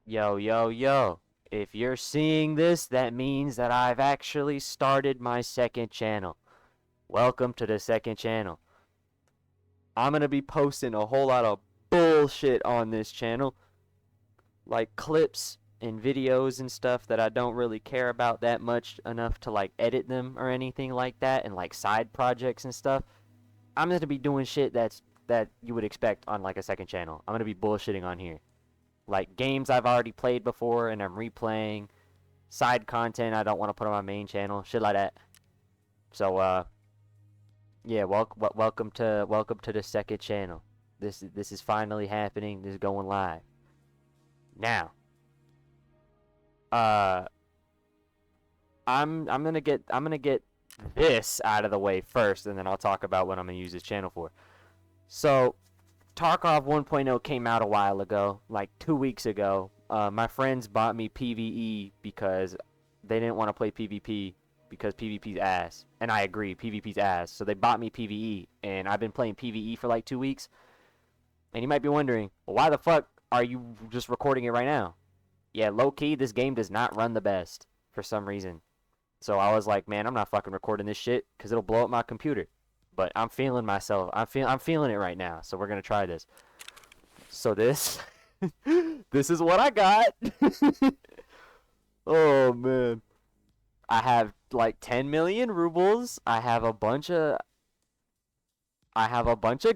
Yo, yo, yo. If you're seeing this, that means that I've actually started my second channel. Welcome to the second channel. I'm going to be posting a whole lot of bullshit on this channel, like clips and videos and stuff that I don't really care about that much enough to like edit them or anything like that, and like side projects and stuff. I'm going to be doing shit that you would expect on like a second channel. I'm going to be bullshitting on here. Like games I've already played before and I'm replaying, side content I don't want to put on my main channel, shit like that. So yeah, welcome to the second channel. This is finally happening. This is going live. Now, uh I'm gonna get this out of the way first, and then I'll talk about what I'm gonna use this channel for. So Tarkov 1.0 came out a while ago, like 2 weeks ago. My friends bought me PvE because they didn't want to play PvP because PvP's ass. And I agree, PvP's ass. So they bought me PvE, and I've been playing PvE for like 2 weeks. And you might be wondering, well, why the fuck are you just recording it right now? Yeah, low key, this game does not run the best for some reason. So I was like, man, I'm not fucking recording this shit because it'll blow up my computer. But I'm feeling myself. I'm feeling it right now. So we're gonna try this. So this this is what I got. Oh man. I have like 10 million rubles. I have a bunch of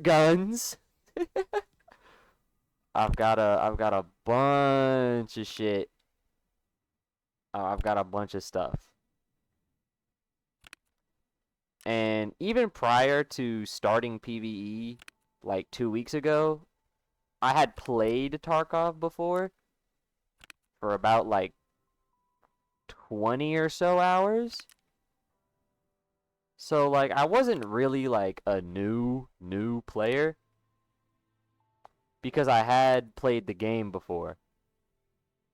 guns. I've got a bunch of shit. I've got a bunch of stuff. And even prior to starting PvE like 2 weeks ago, I had played Tarkov before for about like 20 or so hours. So like I wasn't really like a new player because I had played the game before.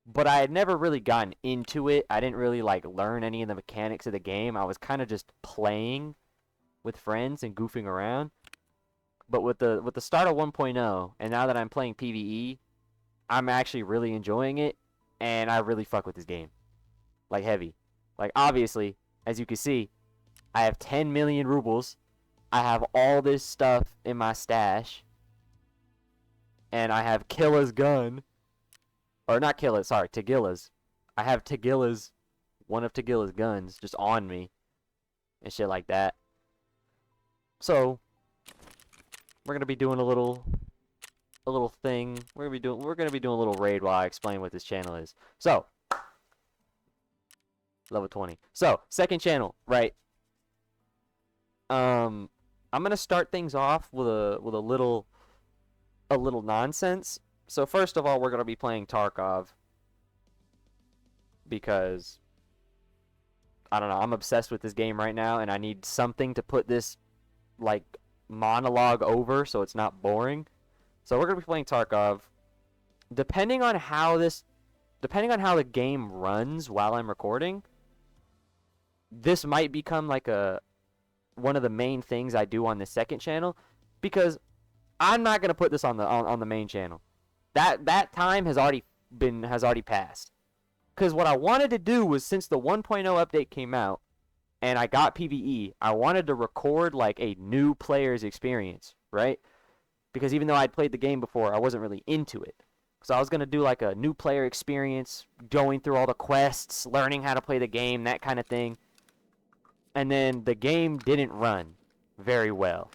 But I had never really gotten into it. I didn't really like learn any of the mechanics of the game. I was kind of just playing with friends and goofing around. But with the start of 1.0 and now that I'm playing PvE, I'm actually really enjoying it and I really fuck with this game. Like heavy. Like obviously, as you can see, I have 10 million rubles. I have all this stuff in my stash. And I have Killa's gun. Or not Killa's, sorry, Tagilla's. I have one of Tagilla's guns just on me. And shit like that. So, we're gonna be doing a little thing. We're gonna be doing a little raid while I explain what this channel is. So, level 20. So, second channel, right? I'm gonna start things off with a little nonsense. So first of all, we're gonna be playing Tarkov because I don't know, I'm obsessed with this game right now, and I need something to put this like monologue over so it's not boring. So we're gonna be playing Tarkov. Depending on how this, depending on how the game runs while I'm recording, this might become like a one of the main things I do on the second channel because I'm not gonna put this on the main channel. That time has already passed. Because what I wanted to do was, since the 1.0 update came out and I got PvE, I wanted to record like a new player's experience, right? Because even though I'd played the game before, I wasn't really into it. So I was gonna do like a new player experience, going through all the quests, learning how to play the game, that kind of thing. And then the game didn't run very well.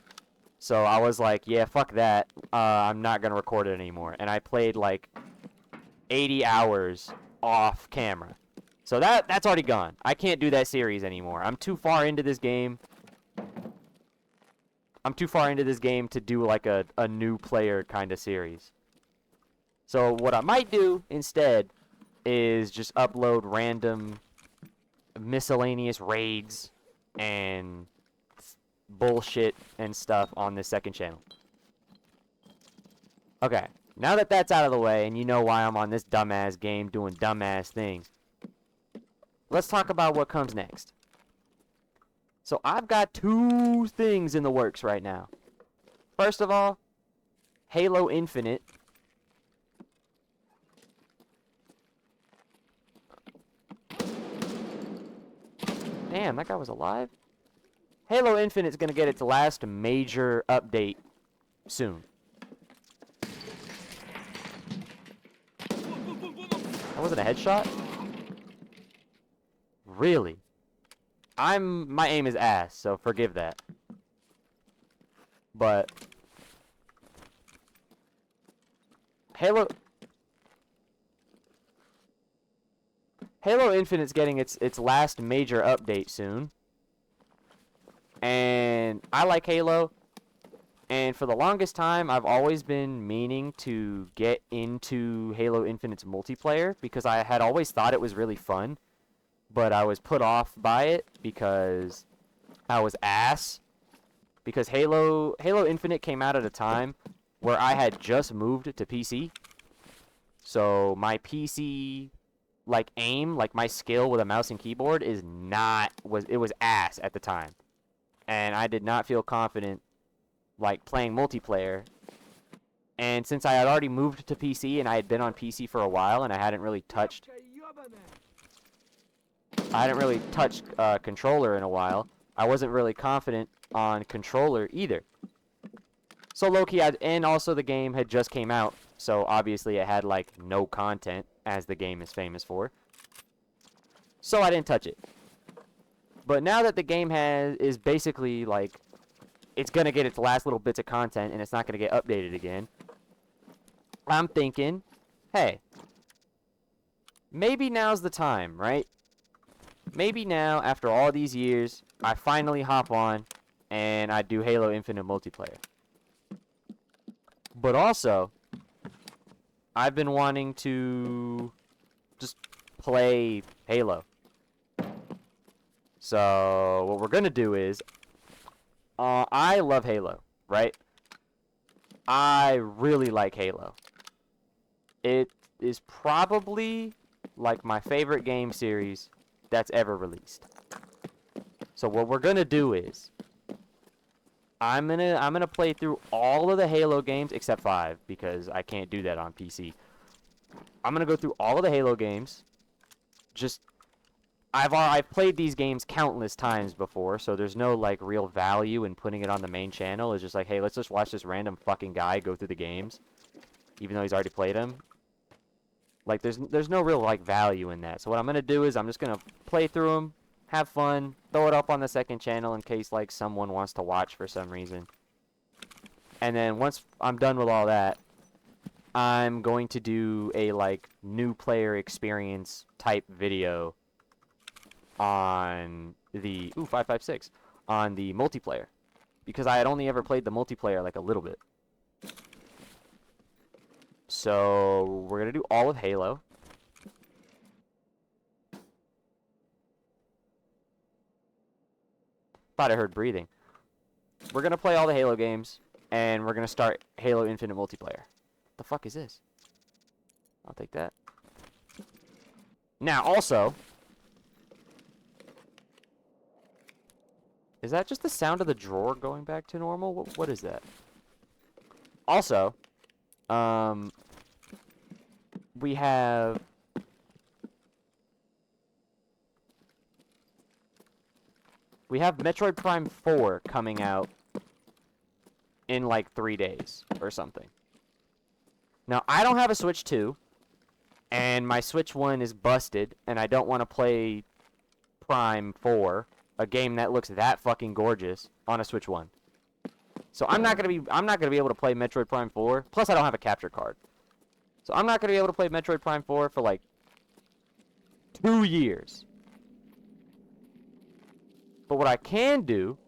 So I was like, yeah, fuck that. I'm not going to record it anymore. And I played like 80 hours off camera. So that's already gone. I can't do that series anymore. I'm too far into this game. I'm too far into this game to do like a new player kind of series. So what I might do instead is just upload random miscellaneous raids and bullshit and stuff on this second channel. Okay, now that that's out of the way and you know why I'm on this dumbass game doing dumbass things, let's talk about what comes next. So I've got two things in the works right now. First of all, Halo Infinite Damn, that guy was alive? Halo Infinite's gonna get its last major update soon. That wasn't a headshot? Really? My aim is ass, so forgive that. But Halo Infinite's getting its last major update soon. And I like Halo. And for the longest time, I've always been meaning to get into Halo Infinite's multiplayer because I had always thought it was really fun. But I was put off by it because I was ass. Because Halo Infinite came out at a time where I had just moved to PC. So my PC aim, my skill with a mouse and keyboard it was ass at the time. And I did not feel confident playing multiplayer. And since I had already moved to PC and I had been on PC for a while and I hadn't really touched controller in a while, I wasn't really confident on controller either. So low-key, and also the game had just came out, so obviously it had no content, as the game is famous for. So I didn't touch it. But now that the game is basically it's gonna get its last little bits of content and it's not gonna get updated again, I'm thinking, hey, maybe now's the time, right? Maybe now, after all these years, I finally hop on and I do Halo Infinite multiplayer. But also, I've been wanting to just play Halo. So, what we're going to do is, I love Halo, right? I really like Halo. It is probably, my favorite game series that's ever released. So, what we're going to do is, I'm gonna play through all of the Halo games except 5 because I can't do that on PC. I'm gonna go through all of the Halo games. I've played these games countless times before, so there's no real value in putting it on the main channel. It's just hey, let's just watch this random fucking guy go through the games, even though he's already played them. There's no real value in that. So what I'm gonna do is I'm just gonna play through them. Have fun, throw it up on the second channel in case someone wants to watch for some reason. And then once I'm done with all that, I'm going to do a new player experience type video on the 556 on the multiplayer because I had only ever played the multiplayer a little bit. So we're going to do all of Halo. Thought I heard breathing. We're going to play all the Halo games, and we're going to start Halo Infinite multiplayer. The fuck is this? I'll take that. Now, also, is that just the sound of the drawer going back to normal? What is that? Also, we have... We have Metroid Prime 4 coming out in 3 days or something. Now, I don't have a Switch 2, and my Switch 1 is busted, and I don't want to play Prime 4, a game that looks that fucking gorgeous, on a Switch 1. So I'm not gonna be able to play Metroid Prime 4. Plus, I don't have a capture card. So I'm not gonna be able to play Metroid Prime 4 for 2 years. But what I can do...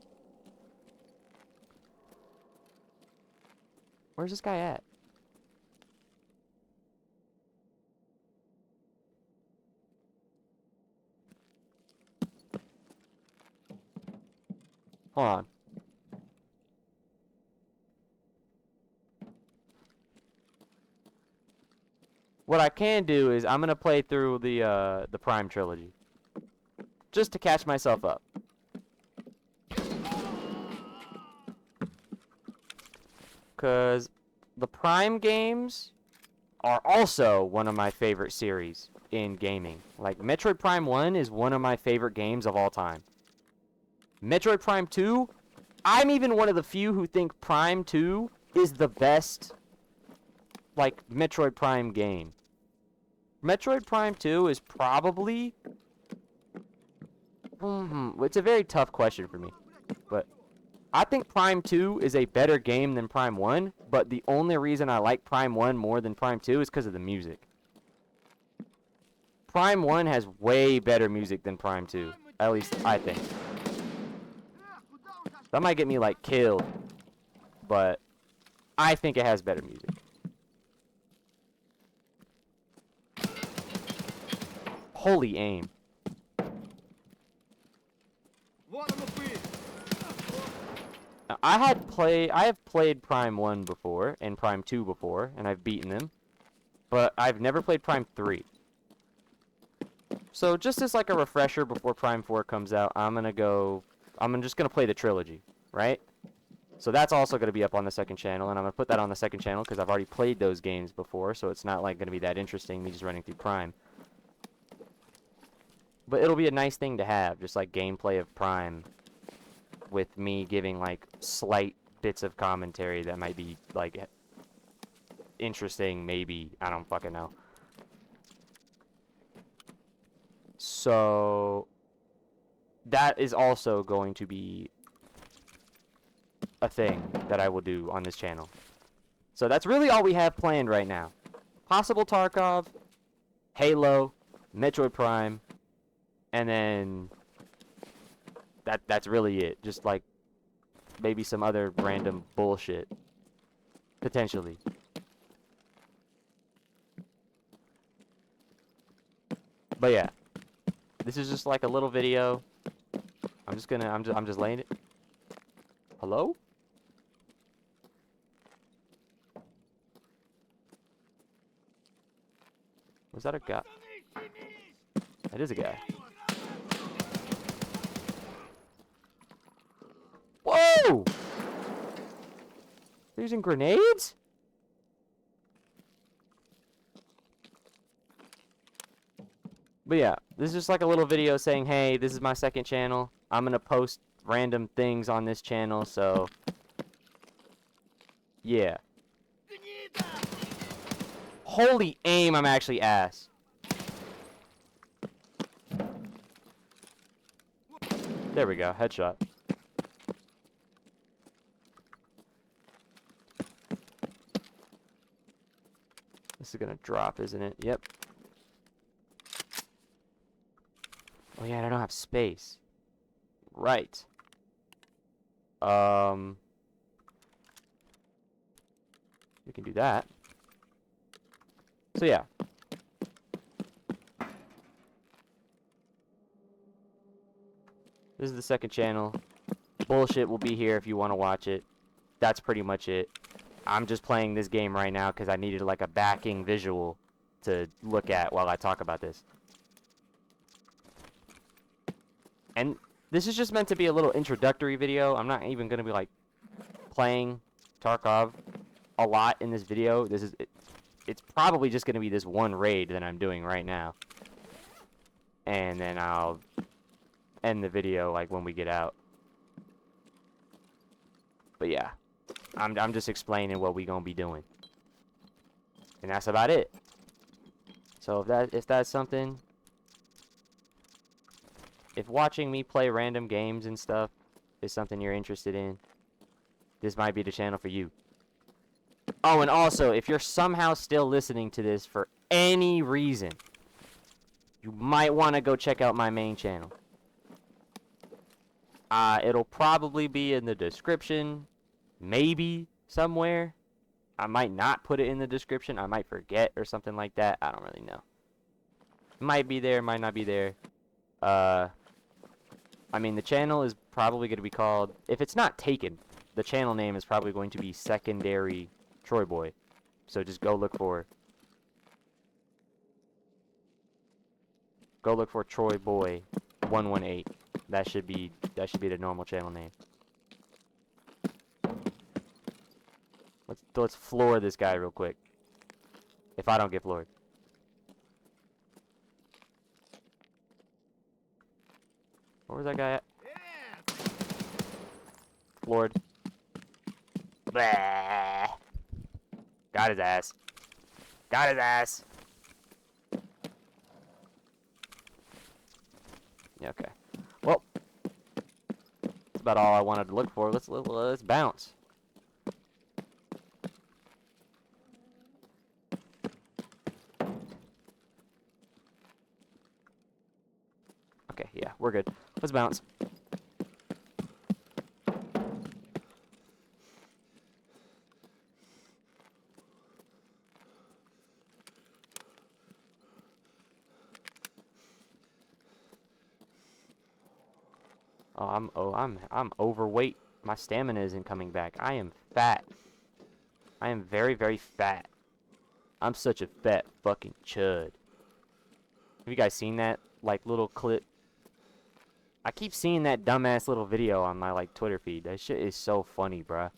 Where's this guy at? Hold on. What I can do is I'm going to play through the Prime trilogy. Just to catch myself up. Because the Prime games are also one of my favorite series in gaming. Metroid Prime 1 is one of my favorite games of all time. Metroid Prime 2, I'm even one of the few who think Prime 2 is the best, like, Metroid Prime game. Metroid Prime 2 is probably... it's a very tough question for me. But I think Prime 2 is a better game than Prime 1, but the only reason I like Prime 1 more than Prime 2 is because of the music. Prime 1 has way better music than Prime 2. At least, I think. That might get me, like, killed. But I think it has better music. Holy aim. Now, I have played Prime 1 before, and Prime 2 before, and I've beaten them. But I've never played Prime 3. So just as like a refresher before Prime 4 comes out, I'm just gonna play the trilogy, right? So that's also gonna be up on the second channel, and I'm gonna put that on the second channel because I've already played those games before, so it's not like gonna be that interesting, me just running through Prime. But it'll be a nice thing to have, just like gameplay of Prime, with me giving like slight bits of commentary that might be like interesting, maybe. I don't fucking know. So that is also going to be a thing that I will do on this channel. So that's really all we have planned right now. Possible Tarkov, Halo, Metroid Prime, and then that's really it. Just like maybe some other random bullshit. Potentially. But yeah. This is just like a little video. I'm just laying it. Hello? Was that a guy? That is a guy. Whoa! They're using grenades? But yeah, this is just like a little video saying, hey, this is my second channel. I'm going to post random things on this channel, so... yeah. Holy aim, I'm actually ass. There we go, headshot. This is going to drop, isn't it? Yep. Oh yeah, I don't have space. Right. We can do that. So yeah. This is the second channel. Bullshit will be here if you want to watch it. That's pretty much it. I'm just playing this game right now because I needed like a backing visual to look at while I talk about this. And this is just meant to be a little introductory video. I'm not even going to be like playing Tarkov a lot in this video. It's probably just going to be this one raid that I'm doing right now. And then I'll end the video like when we get out. But yeah, I'm just explaining what we going to be doing. And that's about it. So if that's something, if watching me play random games and stuff is something you're interested in, this might be the channel for you. Oh, and also, if you're somehow still listening to this for any reason, you might want to go check out my main channel. It'll probably be in the description, maybe somewhere. I might not put it in the description. I might forget or something like that. I don't really know. It might be there, might not be there. I mean, the channel is probably going to be called, if it's not taken, the channel name is probably going to be Secondary Troy Boy. So just go look for Troy Boy 118. That should be the normal channel name. Let's floor this guy real quick. If I don't get floored. Where was that guy at? Lord. Blah. Got his ass. Got his ass. Yeah, okay. Well, that's about all I wanted to look for. Let's bounce. Okay, yeah, we're good. Let's bounce. I'm overweight. My stamina isn't coming back. I am fat. I am very, very fat. I'm such a fat fucking chud. Have you guys seen that like little clip? I keep seeing that dumbass little video on my like Twitter feed. That shit is so funny, bruh.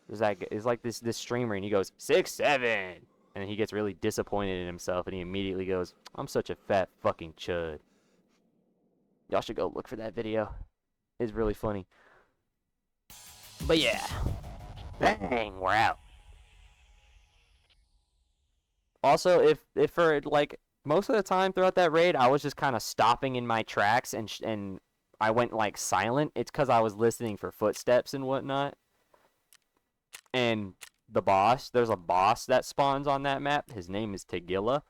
It's like this streamer and he goes 6'7", and he gets really disappointed in himself and he immediately goes, "I'm such a fat fucking chud." Y'all should go look for that video. It's really funny. But yeah. Bang, we're out. Also, if for like most of the time throughout that raid, I was just kind of stopping in my tracks and I went like silent. It's because I was listening for footsteps and whatnot. And there's a boss that spawns on that map. His name is Tagilla.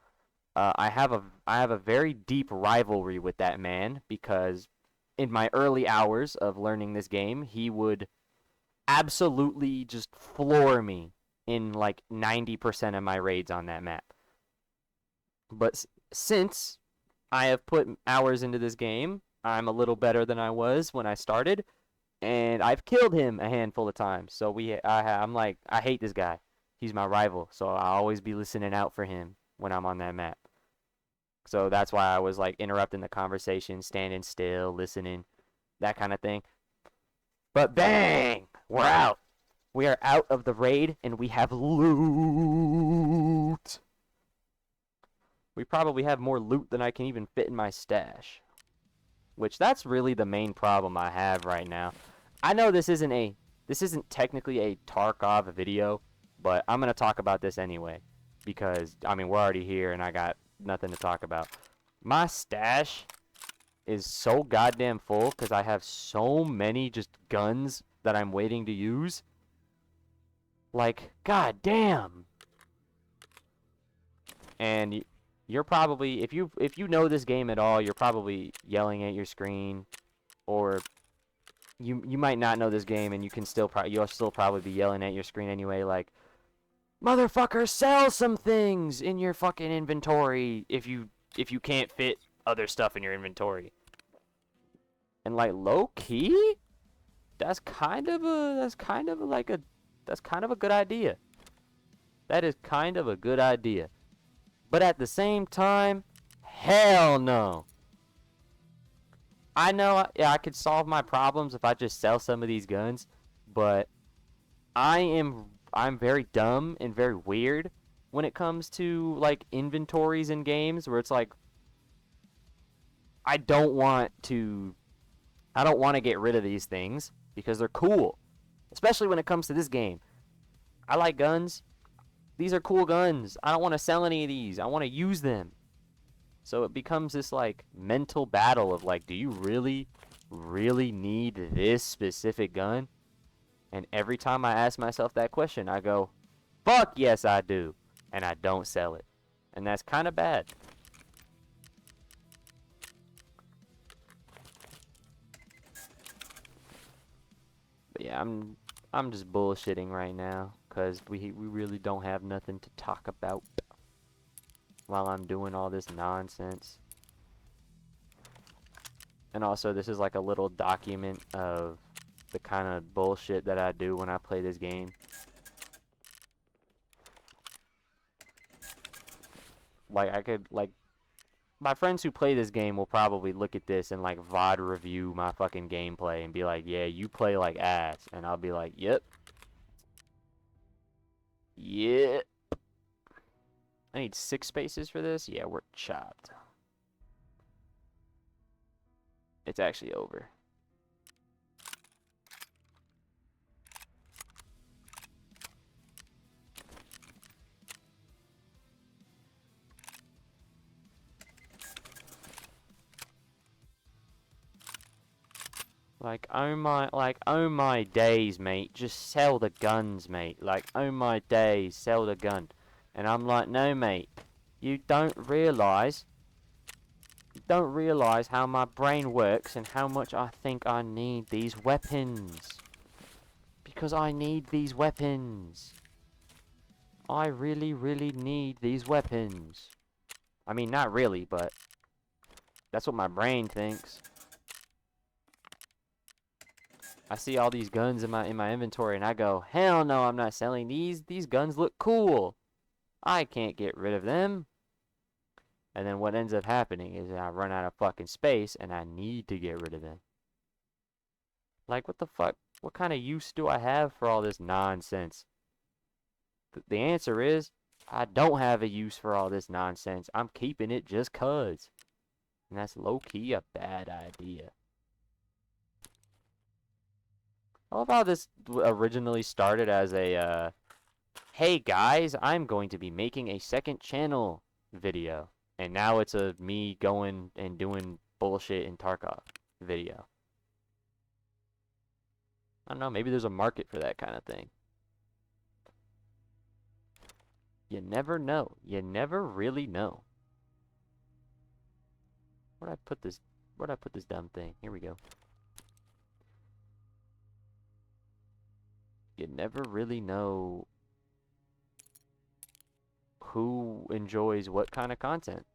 I have a very deep rivalry with that man because in my early hours of learning this game, he would absolutely just floor me in like 90% of my raids on that map. But since I have put hours into this game, I'm a little better than I was when I started, and I've killed him a handful of times. So I'm like, I hate this guy. He's my rival, so I'll always be listening out for him when I'm on that map. So that's why I was like interrupting the conversation, standing still, listening, that kind of thing. But bang! We're out. We are out of the raid, and we have loot. We probably have more loot than I can even fit in my stash. Which, that's really the main problem I have right now. I know this isn't technically a Tarkov video, but I'm going to talk about this anyway. Because, I mean, we're already here, and I got nothing to talk about. My stash is so goddamn full because I have so many just guns that I'm waiting to use. Like, goddamn. And you're probably, if you know this game at all, you're probably yelling at your screen, or you might not know this game and you'll still probably be yelling at your screen anyway, like, motherfucker, sell some things in your fucking inventory if you can't fit other stuff in your inventory. And like low key, that's kind of a good idea. That is kind of a good idea. But at the same time, hell no. I know I could solve my problems if I just sell some of these guns, but I'm very dumb and very weird when it comes to like inventories in games where it's like I don't want to get rid of these things because they're cool, especially when it comes to this game. I like guns. These are cool guns. I don't want to sell any of these. I want to use them. So it becomes this like mental battle of like, do you really need this specific gun? And every time I ask myself that question, I go, fuck yes I do. And I don't sell it. And that's kind of bad. But yeah, I'm just bullshitting right now because we really don't have nothing to talk about while I'm doing all this nonsense. And also, this is like a little document of the kind of bullshit that I do when I play this game. Like, my friends who play this game will probably look at this and like VOD review my fucking gameplay and be like, yeah, you play like ass. And I'll be like, yep. Yeah. I need 6 spaces for this? Yeah, we're chopped. It's actually over. Like, oh my days, mate, just sell the guns, mate. Like, oh my days, sell the gun. And I'm like, no, mate, you don't realize how my brain works and how much I think I need these weapons. Because I need these weapons. I really, really need these weapons. I mean, not really, but that's what my brain thinks. I see all these guns in my inventory and I go, hell no, I'm not selling these. These guns look cool. I can't get rid of them. And then what ends up happening is I run out of fucking space and I need to get rid of them. Like, what the fuck? What kind of use do I have for all this nonsense? The answer is, I don't have a use for all this nonsense. I'm keeping it just 'cause. And that's low-key a bad idea. I love how this originally started as a, hey guys, I'm going to be making a second channel video. And now it's a me going and doing bullshit in Tarkov video. I don't know, maybe there's a market for that kind of thing. You never know. You never really know. Where'd I put this dumb thing? Here we go. You never really know who enjoys what kind of content.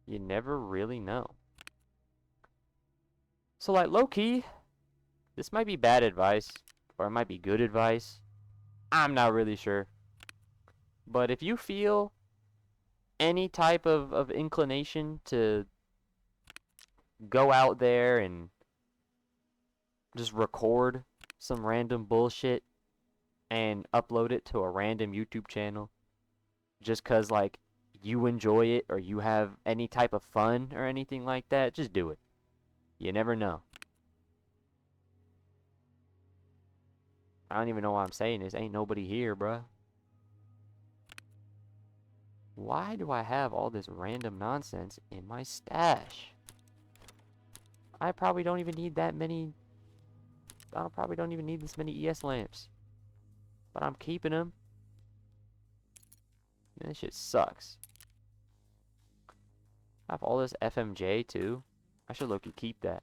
You never really know. So, like, low-key, this might be bad advice, or it might be good advice. I'm not really sure. But if you feel any type of inclination to go out there and just record some random bullshit and upload it to a random YouTube channel just 'cause, like, you enjoy it or you have any type of fun or anything like that, just do it. You never know. I don't even know why I'm saying this. Ain't nobody here, bruh. Why do I have all this random nonsense in my stash? I probably don't even need that many. I probably don't even need this many ES lamps. But I'm keeping them. Man, this shit sucks. I have all this FMJ too. I should look and keep that.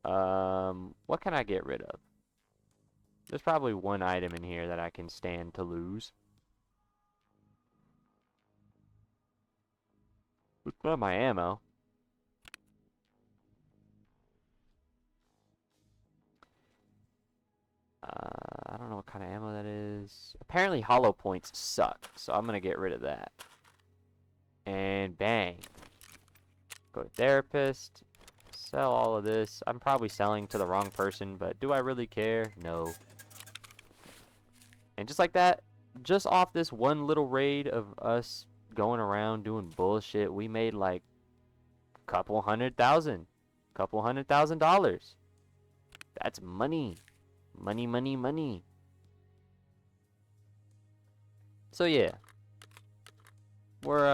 What can I get rid of? There's probably one item in here that I can stand to lose. What's about my ammo? I don't know what kind of ammo that is. Apparently hollow points suck, so I'm gonna get rid of that. And bang. Go to therapist. Sell all of this. I'm probably selling to the wrong person, but do I really care? No. And just like that, just off this one little raid of us going around doing bullshit, we made like couple $100,000. That's money. Money, money, money. So yeah. We're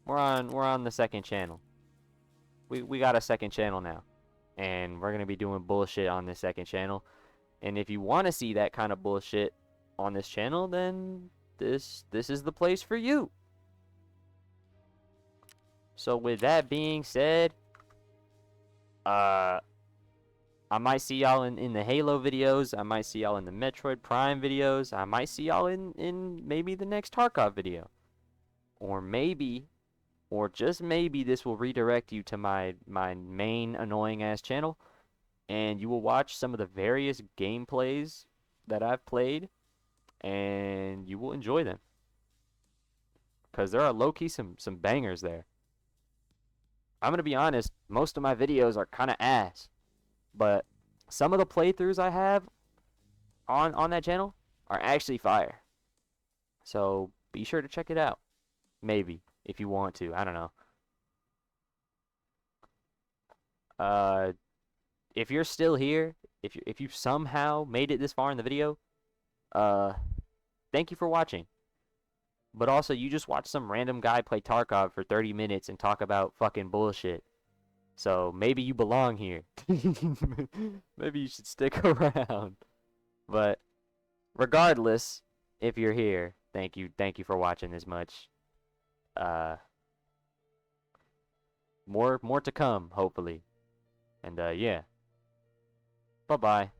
on the second channel. We got a second channel now. And we're gonna be doing bullshit on this second channel. And if you want to see that kind of bullshit on this channel, then this is the place for you. So with that being said, I might see y'all in the Halo videos. I might see y'all in the Metroid Prime videos. I might see y'all in maybe the next Tarkov video. Or maybe, or just maybe, this will redirect you to my main annoying ass channel. And you will watch some of the various gameplays that I've played. And you will enjoy them. Because there are low-key some bangers there. I'm going to be honest, most of my videos are kind of ass. But some of the playthroughs I have on that channel are actually fire. So be sure to check it out. Maybe, if you want to. I don't know. If you're still here, if you somehow made it this far in the video, thank you for watching. But also, you just watch some random guy play Tarkov for 30 minutes and talk about fucking bullshit. So maybe you belong here. Maybe you should stick around. But regardless, if you're here, thank you for watching this much. Uh, more to come, hopefully. And yeah, bye bye.